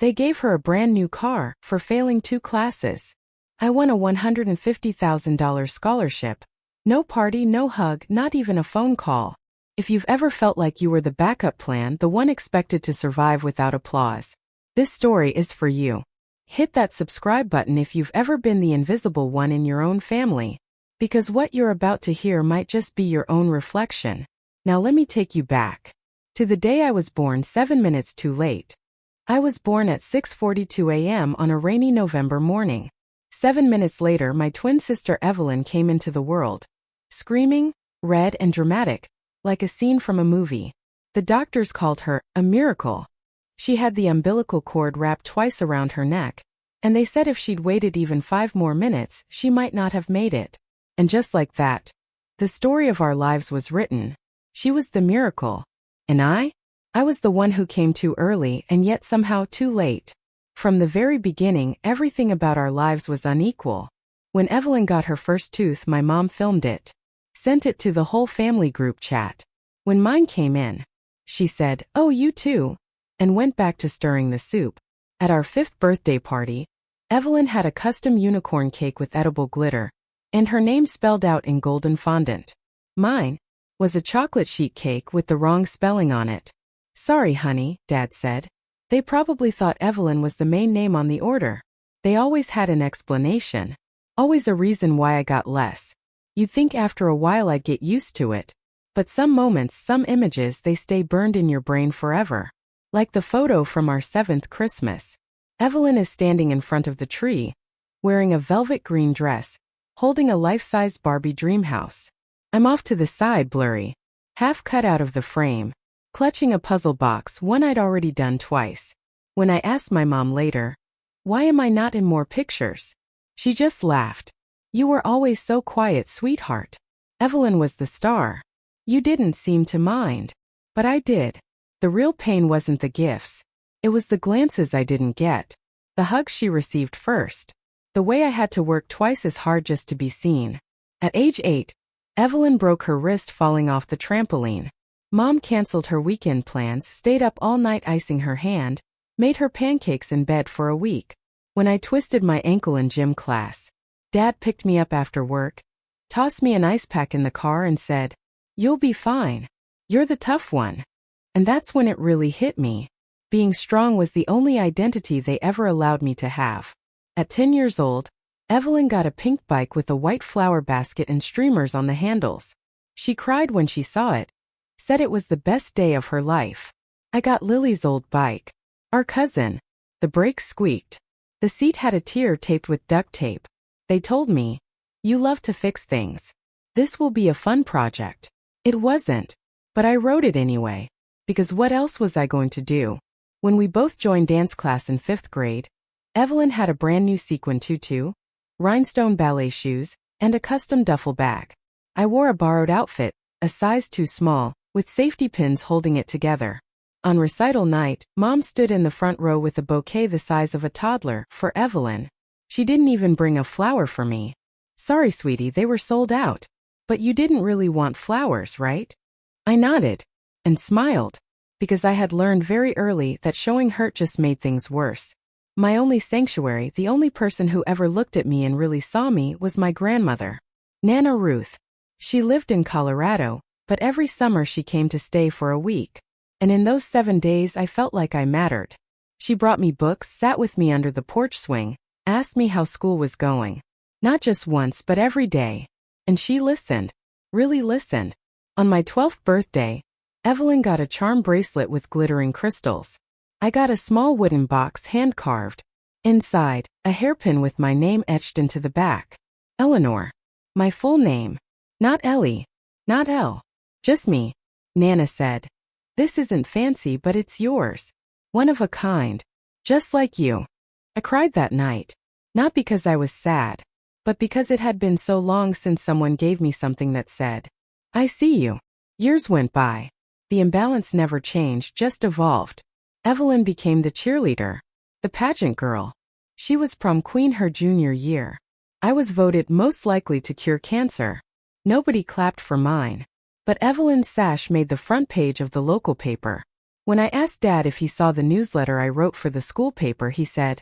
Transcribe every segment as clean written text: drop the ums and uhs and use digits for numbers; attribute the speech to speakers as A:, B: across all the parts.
A: They gave her a brand new car for failing 2 classes. I won a $150,000 scholarship. No party, no hug, not even a phone call. If you've ever felt like you were the backup plan, the one expected to survive without applause, this story is for you. Hit that subscribe button if you've ever been the invisible one in your own family, because what you're about to hear might just be your own reflection. Now let me take you back to the day I was born 7 minutes too late. I was born at 6:42 a.m. on a rainy November morning. 7 minutes later, my twin sister Evelyn came into the world, screaming, red and dramatic, like a scene from a movie. The doctors called her a miracle. She had the umbilical cord wrapped twice around her neck, and they said if she'd waited even 5 more minutes, she might not have made it. And just like that, the story of our lives was written. She was the miracle. And I was the one who came too early and yet somehow too late. From the very beginning, everything about our lives was unequal. When Evelyn got her first tooth, my mom filmed it, sent it to the whole family group chat. When mine came in, she said, "Oh, you too," and went back to stirring the soup. At our 5th birthday party, Evelyn had a custom unicorn cake with edible glitter, and her name spelled out in golden fondant. Mine was a chocolate sheet cake with the wrong spelling on it. "Sorry, honey," Dad said. They probably thought Evelyn was the main name on the order. They always had an explanation. Always a reason why I got less. You'd think after a while I'd get used to it. But some moments, some images, they stay burned in your brain forever. Like the photo from our 7th Christmas. Evelyn is standing in front of the tree, wearing a velvet green dress, holding a life-size Barbie dream house. I'm off to the side, blurry, half cut out of the frame, clutching a puzzle box, one I'd already done twice. When I asked my mom later, "Why am I not in more pictures?" she just laughed. "You were always so quiet, sweetheart. Evelyn was the star. You didn't seem to mind. But I did. The real pain wasn't the gifts. It was the glances I didn't get. The hugs she received first. The way I had to work twice as hard just to be seen." At age 8, Evelyn broke her wrist falling off the trampoline. Mom canceled her weekend plans, stayed up all night icing her hand, made her pancakes in bed for a week. When I twisted my ankle in gym class, Dad picked me up after work, tossed me an ice pack in the car and said, "You'll be fine. You're the tough one." And that's when it really hit me. Being strong was the only identity they ever allowed me to have. At 10 years old, Evelyn got a pink bike with a white flower basket and streamers on the handles. She cried when she saw it, said it was the best day of her life. I got Lily's old bike, our cousin. The brakes squeaked. The seat had a tear taped with duct tape. They told me, "You love to fix things. This will be a fun project." It wasn't, but I rode it anyway, because what else was I going to do? When we both joined dance class in 5th grade, Evelyn had a brand new sequin tutu, rhinestone ballet shoes, and a custom duffel bag. I wore a borrowed outfit, a size too small, with safety pins holding it together. On recital night, Mom stood in the front row with a bouquet the size of a toddler for Evelyn. She didn't even bring a flower for me. "Sorry, sweetie, they were sold out. But you didn't really want flowers, right?" I nodded and smiled, because I had learned very early that showing hurt just made things worse. My only sanctuary, the only person who ever looked at me and really saw me, was my grandmother, Nana Ruth. She lived in Colorado, but every summer she came to stay for a week. And in those 7 days I felt like I mattered. She brought me books, sat with me under the porch swing, asked me how school was going. Not just once, but every day. And she listened. Really listened. On my 12th birthday, Evelyn got a charm bracelet with glittering crystals. I got a small wooden box hand-carved. Inside, a hairpin with my name etched into the back. Eleanor. My full name. Not Ellie. Not Elle. Just me. Nana said, "This isn't fancy, but it's yours. One of a kind. Just like you." I cried that night. Not because I was sad, but because it had been so long since someone gave me something that said, "I see you." Years went by. The imbalance never changed, just evolved. Evelyn became the cheerleader, the pageant girl. She was prom queen her junior year. I was voted most likely to cure cancer. Nobody clapped for mine. But Evelyn's sash made the front page of the local paper. When I asked Dad if he saw the newsletter I wrote for the school paper, he said,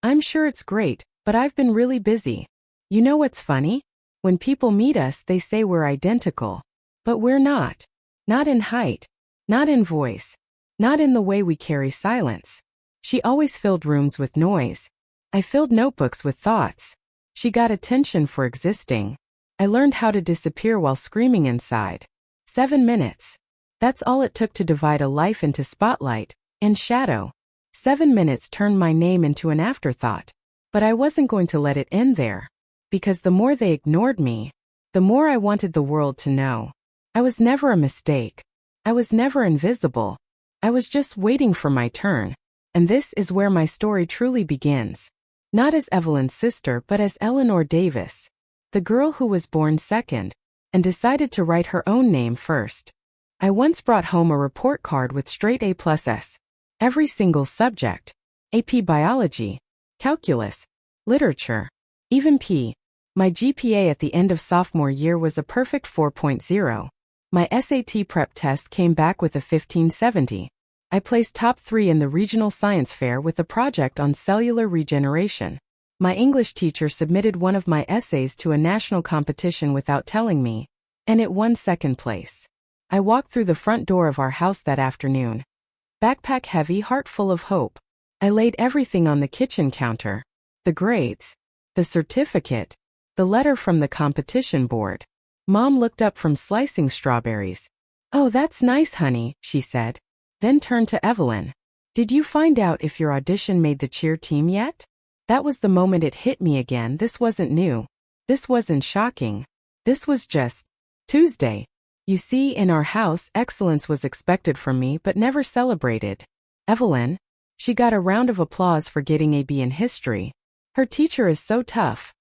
A: "I'm sure it's great, but I've been really busy." You know what's funny? When people meet us, they say we're identical. But we're not. Not in height. Not in voice. Not in the way we carry silence. She always filled rooms with noise. I filled notebooks with thoughts. She got attention for existing. I learned how to disappear while screaming inside. 7 minutes. That's all it took to divide a life into spotlight and shadow. 7 minutes turned my name into an afterthought. But I wasn't going to let it end there. Because the more they ignored me, the more I wanted the world to know. I was never a mistake. I was never invisible. I was just waiting for my turn. And this is where my story truly begins. Not as Evelyn's sister, but as Eleanor Davis, the girl who was born second and decided to write her own name first. I once brought home a report card with straight A+s. Every single subject. AP Biology, Calculus, Literature, even P. My GPA at the end of sophomore year was a perfect 4.0. My SAT prep test came back with a 1570. I placed top 3 in the regional science fair with a project on cellular regeneration. My English teacher submitted one of my essays to a national competition without telling me, and it won second place. I walked through the front door of our house that afternoon. Backpack heavy, heart full of hope. I laid everything on the kitchen counter. The grades, the certificate, the letter from the competition board. Mom looked up from slicing strawberries. "Oh, that's nice, honey," she said. Then turned to Evelyn. "Did you find out if your audition made the cheer team yet?" That was the moment it hit me again. This wasn't new. This wasn't shocking. This was just Tuesday. You see, in our house, excellence was expected from me but never celebrated. Evelyn, she got a round of applause for getting a B in history. Her teacher is so tough.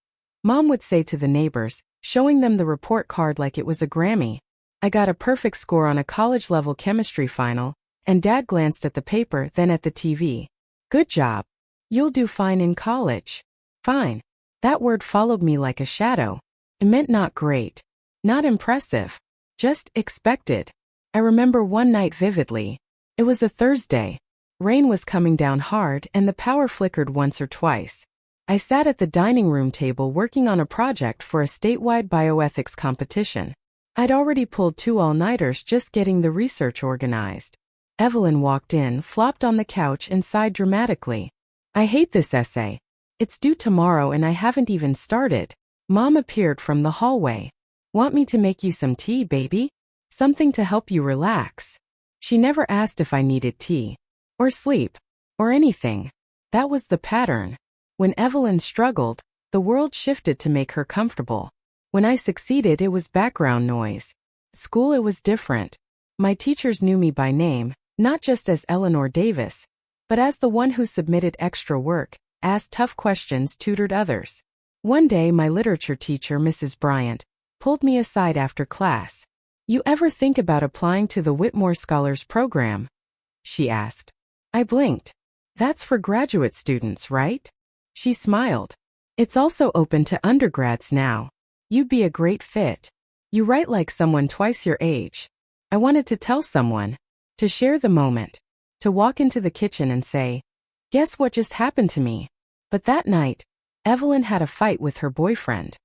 A: Mom would say to the neighbors, showing them the report card like it was a Grammy. I got a perfect score on a college-level chemistry final, and Dad glanced at the paper, then at the TV. "Good job. You'll do fine in college." Fine. That word followed me like a shadow. It meant not great. Not impressive. Just expected. I remember one night vividly. It was a Thursday. Rain was coming down hard and the power flickered once or twice. I sat at the dining room table working on a project for a statewide bioethics competition. I'd already pulled 2 all-nighters just getting the research organized. Evelyn walked in, flopped on the couch and sighed dramatically. "I hate this essay. It's due tomorrow and I haven't even started." Mom appeared from the hallway. "Want me to make you some tea, baby? Something to help you relax." She never asked if I needed tea, or sleep, or anything. That was the pattern. When Evelyn struggled, the world shifted to make her comfortable. When I succeeded, it was background noise. School, it was different. My teachers knew me by name, not just as Eleanor Davis, but as the one who submitted extra work, asked tough questions, tutored others. One day, my literature teacher, Mrs. Bryant, pulled me aside after class. "You ever think about applying to the Whitmore Scholars Program?" she asked. I blinked. "That's for graduate students, right?" She smiled. "It's also open to undergrads now. You'd be a great fit. You write like someone twice your age." I wanted to tell someone, to share the moment, to walk into the kitchen and say, "Guess what just happened to me?" But that night, Evelyn had a fight with her boyfriend.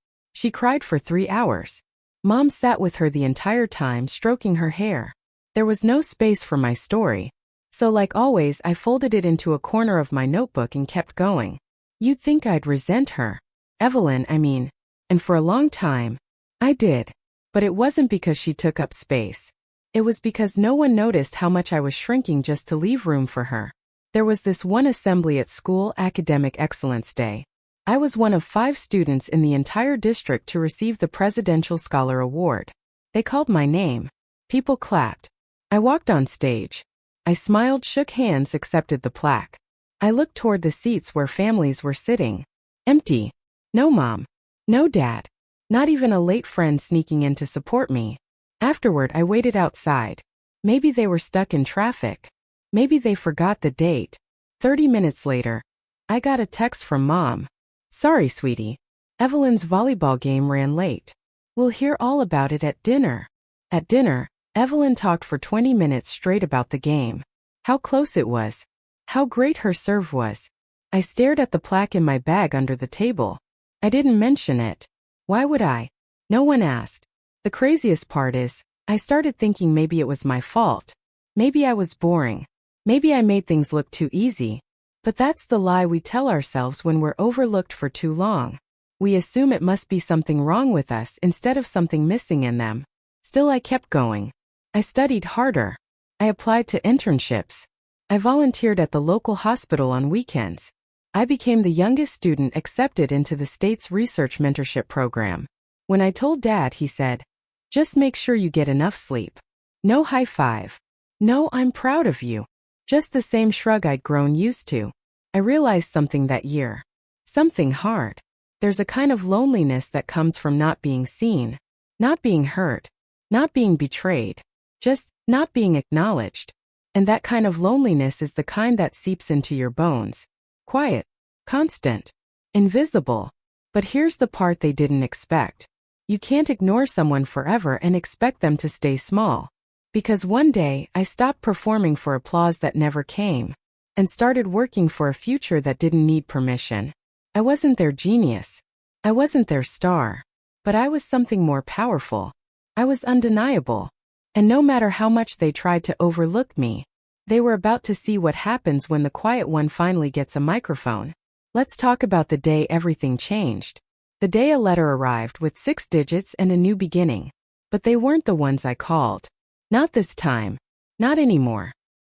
A: She cried for 3 hours. Mom sat with her the entire time, stroking her hair. There was no space for my story. So like always, I folded it into a corner of my notebook and kept going. You'd think I'd resent her. Evelyn, I mean. And for a long time, I did. But it wasn't because she took up space. It was because no one noticed how much I was shrinking just to leave room for her. There was this one assembly at school, Academic Excellence Day. I was one of 5 students in the entire district to receive the Presidential Scholar Award. They called my name. People clapped. I walked on stage. I smiled, shook hands, accepted the plaque. I looked toward the seats where families were sitting. Empty. No mom. No dad. Not even a late friend sneaking in to support me. Afterward, I waited outside. Maybe they were stuck in traffic. Maybe they forgot the date. 30 minutes later, I got a text from Mom. "Sorry, sweetie. Evelyn's volleyball game ran late. We'll hear all about it at dinner." At dinner, Evelyn talked for 20 minutes straight about the game. How close it was. How great her serve was. I stared at the plaque in my bag under the table. I didn't mention it. Why would I? No one asked. The craziest part is, I started thinking maybe it was my fault. Maybe I was boring. Maybe I made things look too easy. But that's the lie we tell ourselves when we're overlooked for too long. We assume it must be something wrong with us instead of something missing in them. Still, I kept going. I studied harder. I applied to internships. I volunteered at the local hospital on weekends. I became the youngest student accepted into the state's research mentorship program. When I told Dad, he said, "Just make sure you get enough sleep." No high five. No, "I'm proud of you." Just the same shrug I'd grown used to. I realized something that year. Something hard. There's a kind of loneliness that comes from not being seen, not being heard, not being betrayed, just not being acknowledged. And that kind of loneliness is the kind that seeps into your bones. Quiet, constant, invisible. But here's the part they didn't expect. You can't ignore someone forever and expect them to stay small. Because one day, I stopped performing for applause that never came, and started working for a future that didn't need permission. I wasn't their genius. I wasn't their star. But I was something more powerful. I was undeniable. And no matter how much they tried to overlook me, they were about to see what happens when the quiet one finally gets a microphone. Let's talk about the day everything changed. The day a letter arrived with 6 digits and a new beginning. But they weren't the ones I called. Not this time. Not anymore.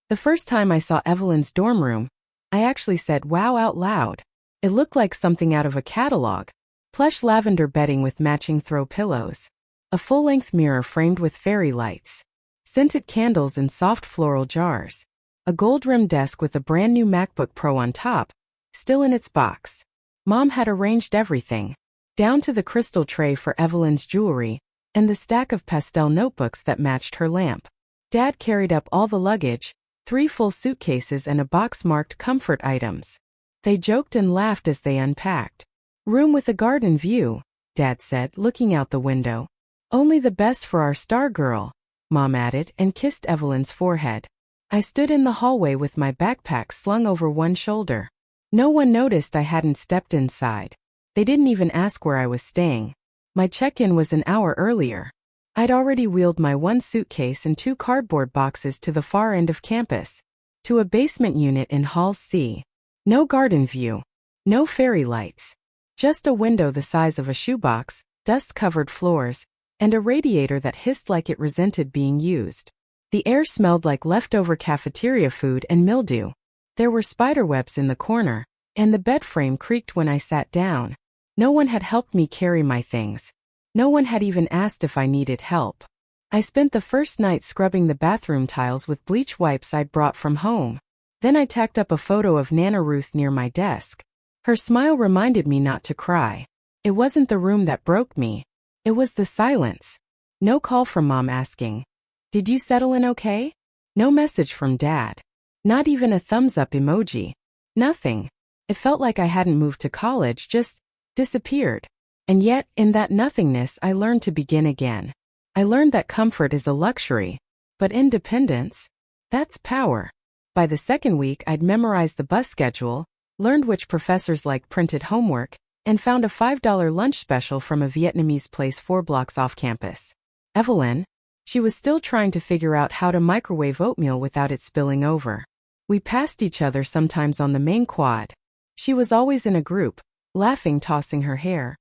A: The first time I saw Evelyn's dorm room, I actually said wow out loud. It looked like something out of a catalog. Plush lavender bedding with matching throw pillows. A full-length mirror framed with fairy lights. Scented candles in soft floral jars. A gold-rimmed desk with a brand new MacBook Pro on top, still in its box. Mom had arranged everything, down to the crystal tray for Evelyn's jewelry, and the stack of pastel notebooks that matched her lamp. Dad carried up all the luggage, 3 full suitcases and a box marked comfort items. They joked and laughed as they unpacked. "Room with a garden view," Dad said, looking out the window. "Only the best for our star girl," Mom added and kissed Evelyn's forehead. I stood in the hallway with my backpack slung over one shoulder. No one noticed I hadn't stepped inside. They didn't even ask where I was staying. My check-in was an hour earlier. I'd already wheeled my 1 suitcase and 2 cardboard boxes to the far end of campus, to a basement unit in Hall C. No garden view. No fairy lights. Just a window the size of a shoebox, dust-covered floors, and a radiator that hissed like it resented being used. The air smelled like leftover cafeteria food and mildew. There were spiderwebs in the corner, and the bed frame creaked when I sat down. No one had helped me carry my things. No one had even asked if I needed help. I spent the first night scrubbing the bathroom tiles with bleach wipes I'd brought from home. Then I tacked up a photo of Nana Ruth near my desk. Her smile reminded me not to cry. It wasn't the room that broke me. It was the silence. No call from Mom asking, "Did you settle in okay?" No message from Dad. Not even a thumbs-up emoji. Nothing. It felt like I hadn't moved to college, just disappeared. And yet, in that nothingness, I learned to begin again. I learned that comfort is a luxury, but independence, that's power. By the second week, I'd memorized the bus schedule, learned which professors liked printed homework, and found a $5 lunch special from a Vietnamese place 4 blocks off campus. Evelyn, she was still trying to figure out how to microwave oatmeal without it spilling over. We passed each other sometimes on the main quad. She was always in a group, laughing, tossing her hair,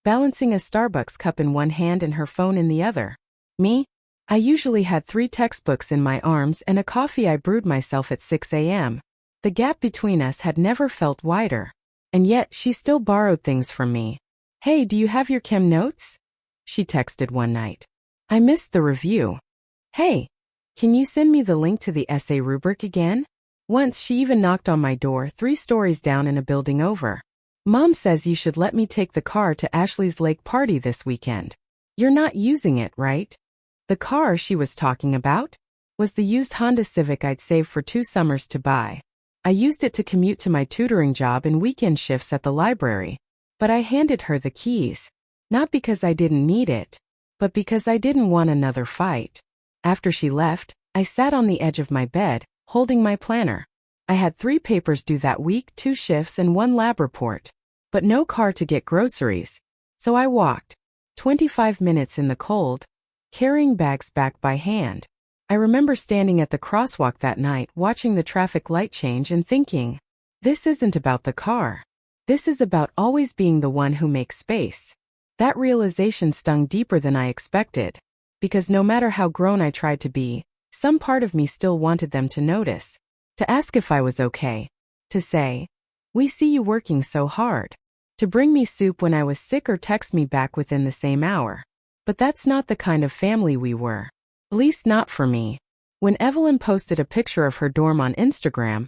A: balancing a Starbucks cup in one hand and her phone in the other. Me? I usually had 3 textbooks in my arms and a coffee I brewed myself at 6 a.m. The gap between us had never felt wider. And yet, she still borrowed things from me. "Hey, do you have your chem notes?" she texted one night. "I missed the review." "Hey, can you send me the link to the essay rubric again?" Once she even knocked on my door 3 stories down in a building over. "Mom says you should let me take the car to Ashley's lake party this weekend. You're not using it, right?" The car she was talking about was the used Honda Civic I'd saved for 2 summers to buy. I used it to commute to my tutoring job and weekend shifts at the library. But I handed her the keys. Not because I didn't need it, but because I didn't want another fight. After she left, I sat on the edge of my bed, holding my planner. I had 3 papers due that week, 2 shifts and 1 lab report. But no car to get groceries. So I walked 25 minutes in the cold, carrying bags back by hand. I remember standing at the crosswalk that night, watching the traffic light change and thinking, this isn't about the car. This is about always being the one who makes space. That realization stung deeper than I expected, because no matter how grown I tried to be, some part of me still wanted them to notice, to ask if I was okay, to say, we see you working so hard, to bring me soup when I was sick or text me back within the same hour. But that's not the kind of family we were. At least not for me. When Evelyn posted a picture of her dorm on Instagram,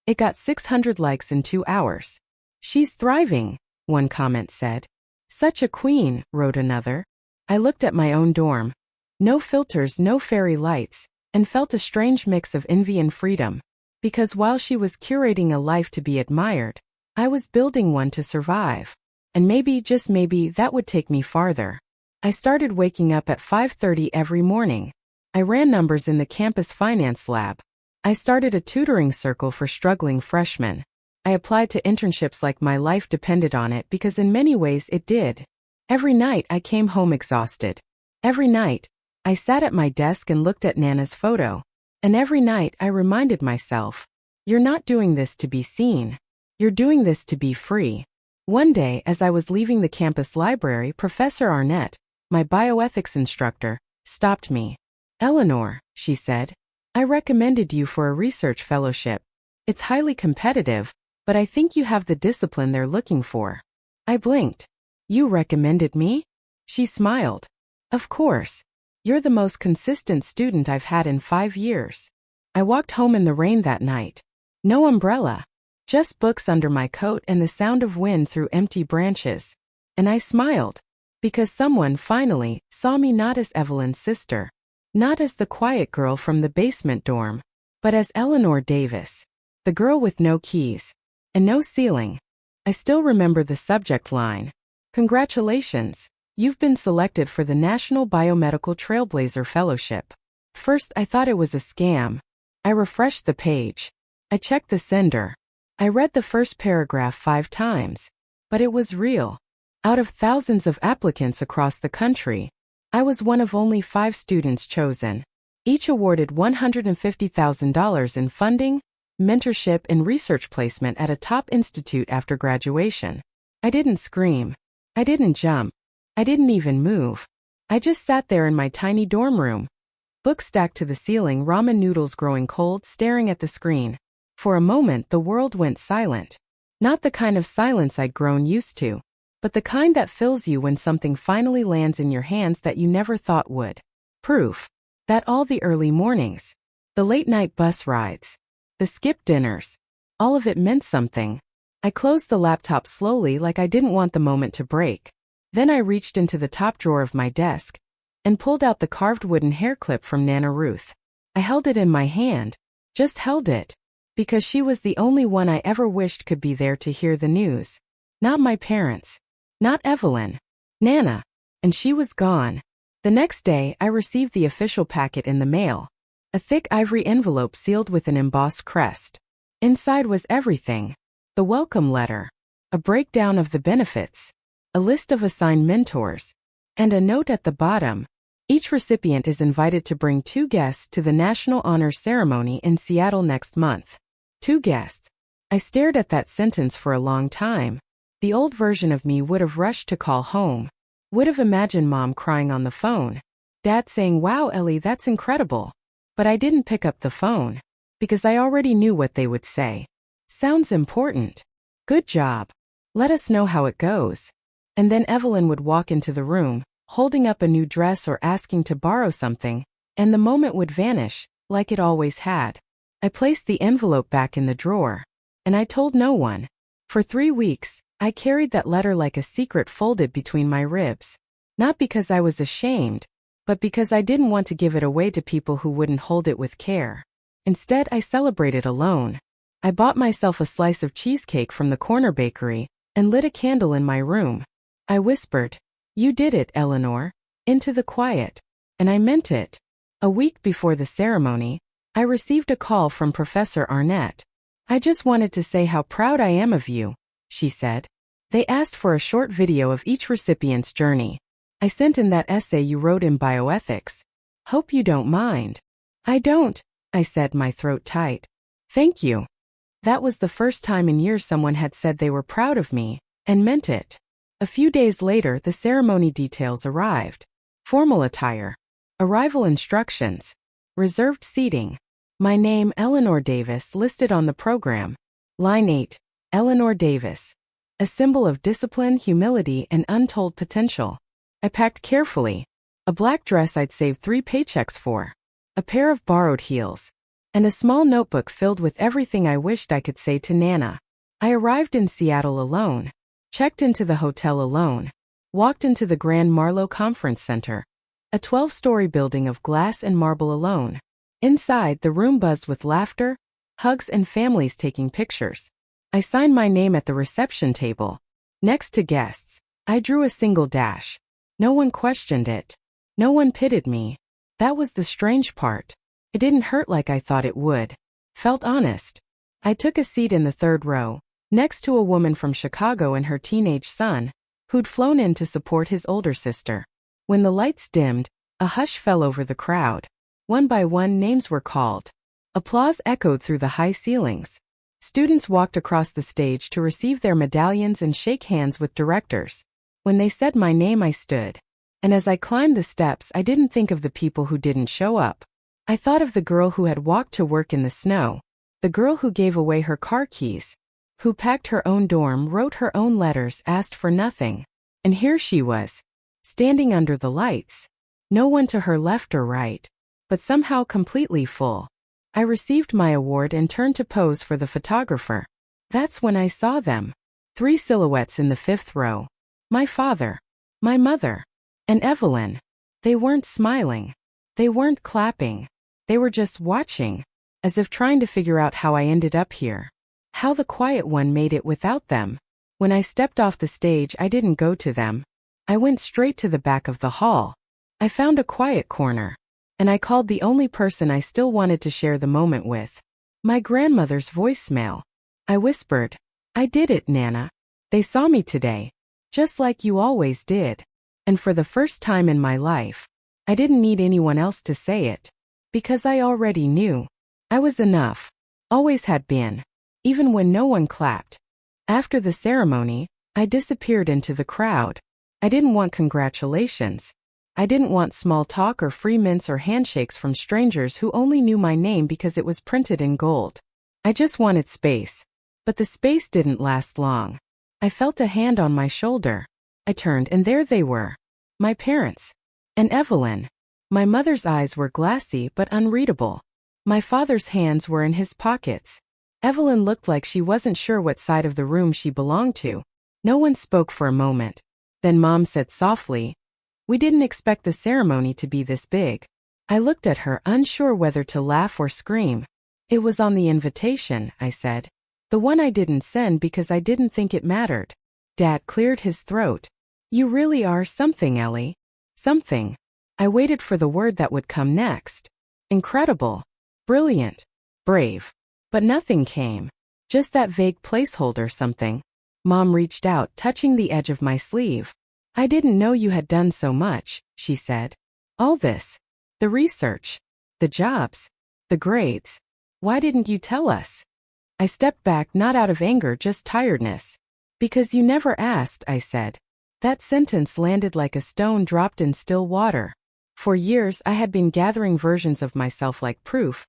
A: it got 600 likes in 2 hours. She's thriving, one comment said. Such a queen, wrote another. I looked at my own dorm. No filters, no fairy lights, and felt a strange mix of envy and freedom. Because while she was curating a life to be admired, I was building one to survive. And maybe, just maybe, that would take me farther. I started waking up at 5:30 every morning. I ran numbers in the campus finance lab. I started a tutoring circle for struggling freshmen. I applied to internships like my life depended on it, because in many ways it did. Every night I came home exhausted. Every night, I sat at my desk and looked at Nana's photo. And every night I reminded myself, you're not doing this to be seen. You're doing this to be free. One day, as I was leaving the campus library, Professor Arnett, my bioethics instructor, stopped me. Eleanor, she said, I recommended you for a research fellowship. It's highly competitive, but I think you have the discipline they're looking for. I blinked. You recommended me? She smiled. Of course. You're the most consistent student I've had in 5 years. I walked home in the rain that night. No umbrella. Just books under my coat and the sound of wind through empty branches. And I smiled. Because someone finally saw me not as Evelyn's sister. Not as the quiet girl from the basement dorm. But as Eleanor Davis. The girl with no keys. And no ceiling. I still remember the subject line. Congratulations. You've been selected for the National Biomedical Trailblazer Fellowship. First I thought it was a scam. I refreshed the page. I checked the sender. I read the first paragraph 5 times. But it was real. Out of thousands of applicants across the country, I was one of only 5 students chosen. Each awarded $150,000 in funding, mentorship and research placement at a top institute after graduation. I didn't scream. I didn't jump. I didn't even move. I just sat there in my tiny dorm room. Books stacked to the ceiling, ramen noodles growing cold, staring at the screen. For a moment the world went silent. Not the kind of silence I'd grown used to, but the kind that fills you when something finally lands in your hands that you never thought would. Proof that all the early mornings, the late-night bus rides, the skip dinners, all of it meant something. I closed the laptop slowly, like I didn't want the moment to break. Then I reached into the top drawer of my desk and pulled out the carved wooden hair clip from Nana Ruth. I held it in my hand, just held it, because she was the only one I ever wished could be there to hear the news. Not my parents. Not Evelyn. Nana. And she was gone. The next day, I received the official packet in the mail. A thick ivory envelope sealed with an embossed crest. Inside was everything. The welcome letter. A breakdown of the benefits. A list of assigned mentors. And a note at the bottom. Each recipient is invited to bring 2 guests to the National Honors Ceremony in Seattle next month. 2 guests. I stared at that sentence for a long time. The old version of me would have rushed to call home. Would have imagined Mom crying on the phone. Dad saying, "Wow, Ellie, that's incredible." But I didn't pick up the phone. Because I already knew what they would say. Sounds important. Good job. Let us know how it goes. And then Evelyn would walk into the room, holding up a new dress or asking to borrow something, and the moment would vanish, like it always had. I placed the envelope back in the drawer. And I told no one. For 3 weeks, I carried that letter like a secret folded between my ribs. Not because I was ashamed, but because I didn't want to give it away to people who wouldn't hold it with care. Instead, I celebrated alone. I bought myself a slice of cheesecake from the corner bakery and lit a candle in my room. I whispered, "You did it, Eleanor," into the quiet. And I meant it. A week before the ceremony, I received a call from Professor Arnett. I just wanted to say how proud I am of you, she said. They asked for a short video of each recipient's journey. I sent in that essay you wrote in bioethics. Hope you don't mind. I don't, I said, my throat tight. Thank you. That was the first time in years someone had said they were proud of me, and meant it. A few days later, the ceremony details arrived. Formal attire. Arrival instructions. Reserved seating. My name, Eleanor Davis, listed on the program. Line 8. Eleanor Davis. A symbol of discipline, humility, and untold potential. I packed carefully. A black dress I'd saved 3 paychecks for. A pair of borrowed heels. And a small notebook filled with everything I wished I could say to Nana. I arrived in Seattle alone. Checked into the hotel alone. Walked into the Grand Marlowe Conference Center. A 12-story building of glass and marble alone. Inside, the room buzzed with laughter, hugs, and families taking pictures. I signed my name at the reception table. Next to guests, I drew a single dash. No one questioned it. No one pitied me. That was the strange part. It didn't hurt like I thought it would. Felt honest. I took a seat in the 3rd row, next to a woman from Chicago and her teenage son, who'd flown in to support his older sister. When the lights dimmed, a hush fell over the crowd. One by one, names were called. Applause echoed through the high ceilings. Students walked across the stage to receive their medallions and shake hands with directors. When they said my name, I stood. And as I climbed the steps, I didn't think of the people who didn't show up. I thought of the girl who had walked to work in the snow, the girl who gave away her car keys, who packed her own dorm, wrote her own letters, asked for nothing. And here she was, standing under the lights. No one to her left or right, but somehow completely full. I received my award and turned to pose for the photographer. That's when I saw them. 3 silhouettes in the 5th row. My father, my mother, and Evelyn. They weren't smiling. They weren't clapping. They were just watching, as if trying to figure out how I ended up here. How the quiet one made it without them. When I stepped off the stage, I didn't go to them. I went straight to the back of the hall. I found a quiet corner. And I called the only person I still wanted to share the moment with. My grandmother's voicemail. I whispered, I did it, Nana. They saw me today. Just like you always did. And for the first time in my life, I didn't need anyone else to say it. Because I already knew. I was enough. Always had been. Even when no one clapped. After the ceremony, I disappeared into the crowd. I didn't want congratulations. I didn't want small talk or free mints or handshakes from strangers who only knew my name because it was printed in gold. I just wanted space. But the space didn't last long. I felt a hand on my shoulder. I turned and there they were. My parents. And Evelyn. My mother's eyes were glassy but unreadable. My father's hands were in his pockets. Evelyn looked like she wasn't sure what side of the room she belonged to. No one spoke for a moment. Then Mom said softly, We didn't expect the ceremony to be this big. I looked at her, unsure whether to laugh or scream. It was on the invitation, I said. The one I didn't send because I didn't think it mattered. Dad cleared his throat. You really are something, Ellie. Something. I waited for the word that would come next. Incredible. Brilliant. Brave. But nothing came. Just that vague placeholder something. Mom reached out, touching the edge of my sleeve. I didn't know you had done so much, she said. All this. The research. The jobs. The grades. Why didn't you tell us? I stepped back, not out of anger, just tiredness. Because you never asked, I said. That sentence landed like a stone dropped in still water. For years I had been gathering versions of myself like proof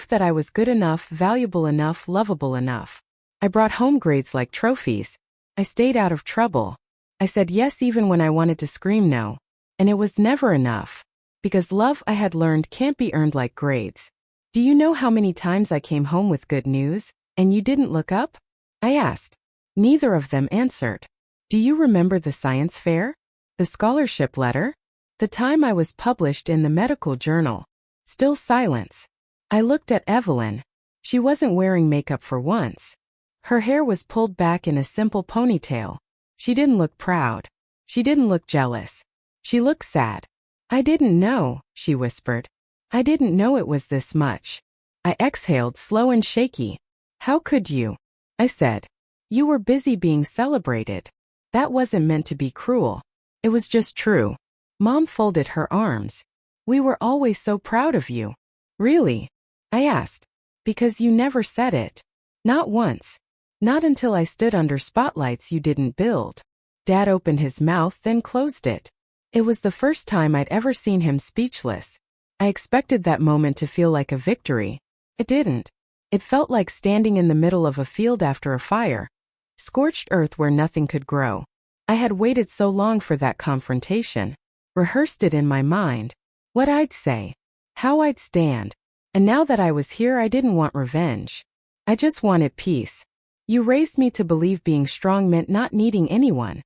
A: that I was good enough, valuable enough, lovable enough. I brought home grades like trophies. I stayed out of trouble. I said yes even when I wanted to scream no. And it was never enough. Because love, I had learned, can't be earned like grades. Do you know how many times I came home with good news, and you didn't look up? I asked. Neither of them answered. Do you remember the science fair? The scholarship letter? The time I was published in the medical journal? Still silence. I looked at Evelyn. She wasn't wearing makeup for once. Her hair was pulled back in a simple ponytail. She didn't look proud. She didn't look jealous. She looked sad. I didn't know, she whispered. I didn't know it was this much. I exhaled, slow and shaky. How could you? I said. You were busy being celebrated. That wasn't meant to be cruel. It was just true. Mom folded her arms. We were always so proud of you. Really? I asked. Because you never said it. Not once. Not until I stood under spotlights you didn't build. Dad opened his mouth, then closed it. It was the first time I'd ever seen him speechless. I expected that moment to feel like a victory. It didn't. It felt like standing in the middle of a field after a fire. Scorched earth where nothing could grow. I had waited so long for that confrontation. Rehearsed it in my mind. What I'd say. How I'd stand. And now that I was here, I didn't want revenge. I just wanted peace. You raised me to believe being strong meant not needing anyone,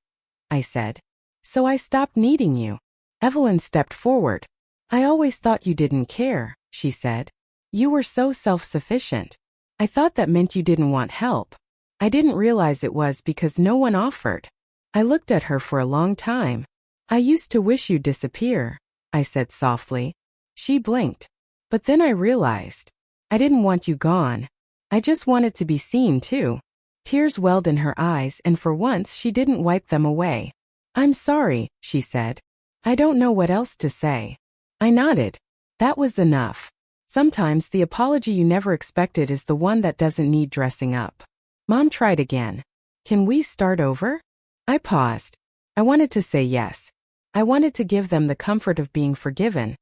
A: I said. So I stopped needing you. Evelyn stepped forward. I always thought you didn't care, she said. You were so self-sufficient. I thought that meant you didn't want help. I didn't realize it was because no one offered. I looked at her for a long time. I used to wish you'd disappear, I said softly. She blinked. But then I realized. I didn't want you gone. I just wanted to be seen too. Tears welled in her eyes, and for once she didn't wipe them away. I'm sorry, she said. I don't know what else to say. I nodded. That was enough. Sometimes the apology you never expected is the one that doesn't need dressing up. Mom tried again. Can we start over? I paused. I wanted to say yes. I wanted to give them the comfort of being forgiven.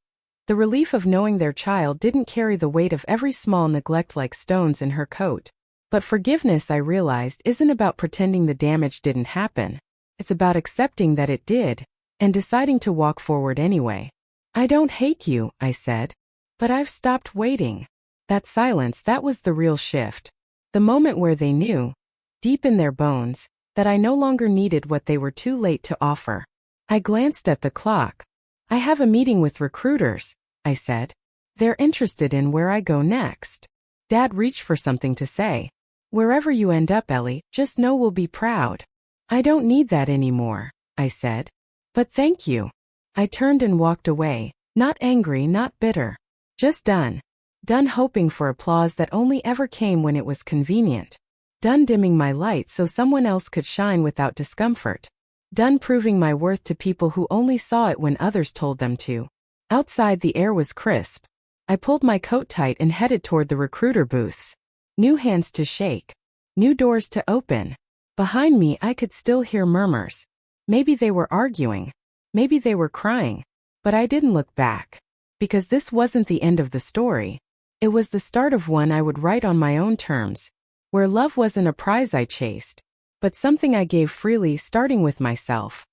A: The relief of knowing their child didn't carry the weight of every small neglect like stones in her coat. But forgiveness, I realized, isn't about pretending the damage didn't happen. It's about accepting that it did, and deciding to walk forward anyway. I don't hate you, I said. But I've stopped waiting. That silence, that was the real shift. The moment where they knew, deep in their bones, that I no longer needed what they were too late to offer. I glanced at the clock. I have a meeting with recruiters, I said. They're interested in where I go next. Dad reached for something to say. Wherever you end up, Ellie, just know we'll be proud. I don't need that anymore, I said. But thank you. I turned and walked away, not angry, not bitter. Just done. Done hoping for applause that only ever came when it was convenient. Done dimming my light so someone else could shine without discomfort. Done proving my worth to people who only saw it when others told them to. Outside the air was crisp. I pulled my coat tight and headed toward the recruiter booths. New hands to shake. New doors to open. Behind me I could still hear murmurs. Maybe they were arguing. Maybe they were crying. But I didn't look back. Because this wasn't the end of the story. It was the start of one I would write on my own terms. Where love wasn't a prize I chased, but something I gave freely, starting with myself.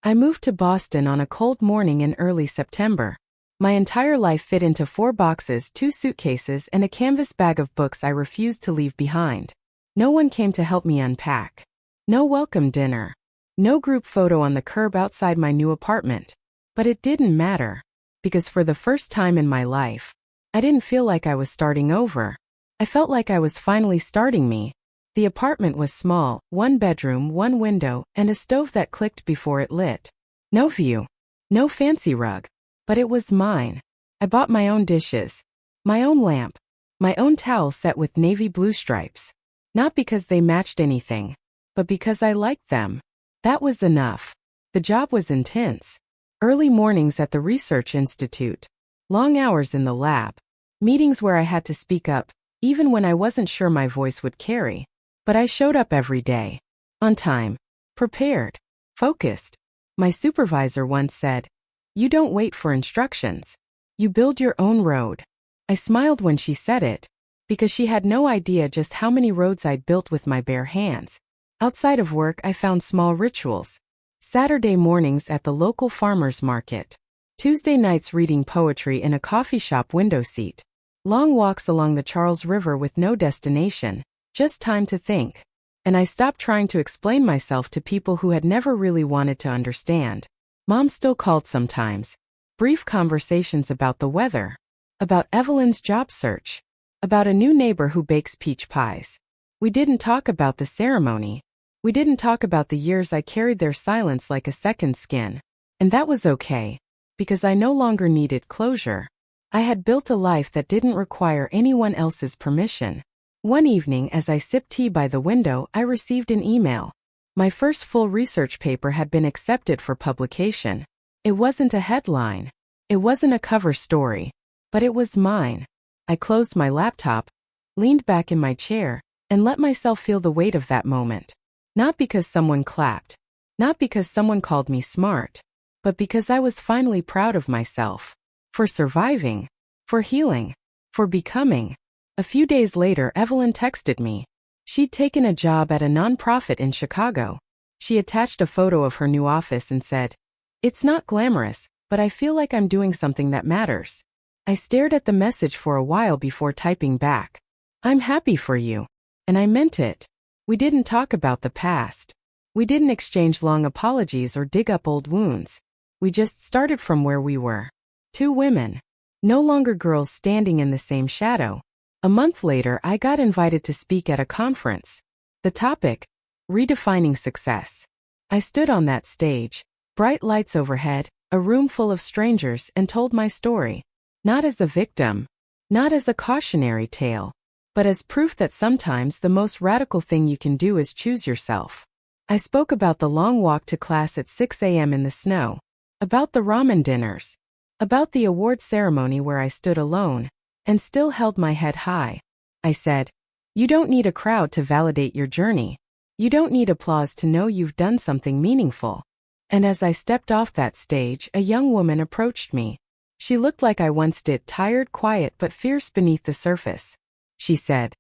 A: I moved to Boston on a cold morning in early September. My entire life fit into 4 boxes, 2 suitcases, and a canvas bag of books I refused to leave behind. No one came to help me unpack. No welcome dinner. No group photo on the curb outside my new apartment. But it didn't matter. Because for the first time in my life, I didn't feel like I was starting over. I felt like I was finally starting me. The apartment was small, 1 bedroom, 1 window, and a stove that clicked before it lit. No view. No fancy rug. But it was mine. I bought my own dishes. My own lamp. My own towel set with navy blue stripes. Not because they matched anything, but because I liked them. That was enough. The job was intense. Early mornings at the research institute. Long hours in the lab. Meetings where I had to speak up, even when I wasn't sure my voice would carry. But I showed up every day. On time. Prepared. Focused. My supervisor once said, "You don't wait for instructions. You build your own road." I smiled when she said it, because she had no idea just how many roads I'd built with my bare hands. Outside of work, I found small rituals. Saturday mornings at the local farmer's market. Tuesday nights reading poetry in a coffee shop window seat. Long walks along the Charles River with no destination, just time to think. And I stopped trying to explain myself to people who had never really wanted to understand. Mom still called sometimes. Brief conversations about the weather. About Evelyn's job search. About a new neighbor who bakes peach pies. We didn't talk about the ceremony. We didn't talk about the years I carried their silence like a second skin. And that was okay. Because I no longer needed closure. I had built a life that didn't require anyone else's permission. One evening, as I sipped tea by the window, I received an email. My first full research paper had been accepted for publication. It wasn't a headline. It wasn't a cover story. But it was mine. I closed my laptop, leaned back in my chair, and let myself feel the weight of that moment. Not because someone clapped. Not because someone called me smart. But because I was finally proud of myself. For surviving. For healing. For becoming. A few days later, Evelyn texted me. She'd taken a job at a nonprofit in Chicago. She attached a photo of her new office and said, "It's not glamorous, but I feel like I'm doing something that matters." I stared at the message for a while before typing back, "I'm happy for you." And I meant it. We didn't talk about the past. We didn't exchange long apologies or dig up old wounds. We just started from where we were. Two women. No longer girls standing in the same shadow. A month later, I got invited to speak at a conference. The topic? Redefining success. I stood on that stage, bright lights overhead, a room full of strangers, and told my story. Not as a victim, not as a cautionary tale, but as proof that sometimes the most radical thing you can do is choose yourself. I spoke about the long walk to class at 6 a.m. in the snow, about the ramen dinners, about the award ceremony where I stood alone, and still held my head high. I said, "You don't need a crowd to validate your journey. You don't need applause to know you've done something meaningful." And as I stepped off that stage, a young woman approached me. She looked like I once did, tired, quiet, but fierce beneath the surface. She said,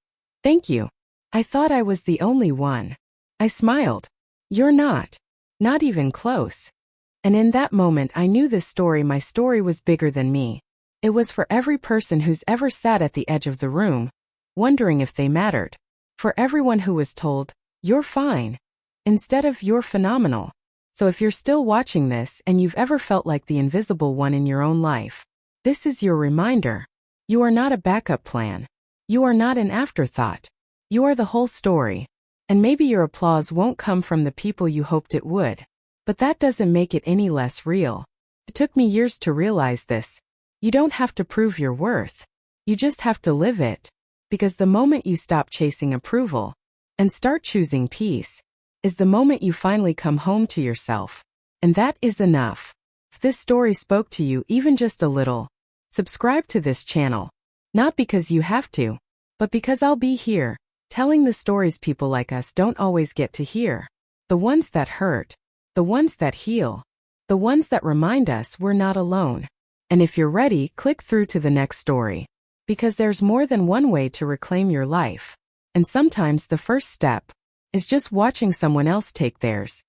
A: "Thank you. I thought I was the only one." I smiled. "You're not. Not even close." And in that moment, I knew my story was bigger than me. It was for every person who's ever sat at the edge of the room, wondering if they mattered. For everyone who was told, "You're fine," instead of "You're phenomenal." So if you're still watching this and you've ever felt like the invisible one in your own life, this is your reminder. You are not a backup plan. You are not an afterthought. You are the whole story. And maybe your applause won't come from the people you hoped it would. But that doesn't make it any less real. It took me years to realize this. You don't have to prove your worth. You just have to live it. Because the moment you stop chasing approval and start choosing peace is the moment you finally come home to yourself. And that is enough. If this story spoke to you even just a little, subscribe to this channel. Not because you have to, but because I'll be here, telling the stories people like us don't always get to hear. The ones that hurt. The ones that heal. The ones that remind us we're not alone. And if you're ready, click through to the next story. Because there's more than one way to reclaim your life. And sometimes the first step is just watching someone else take theirs.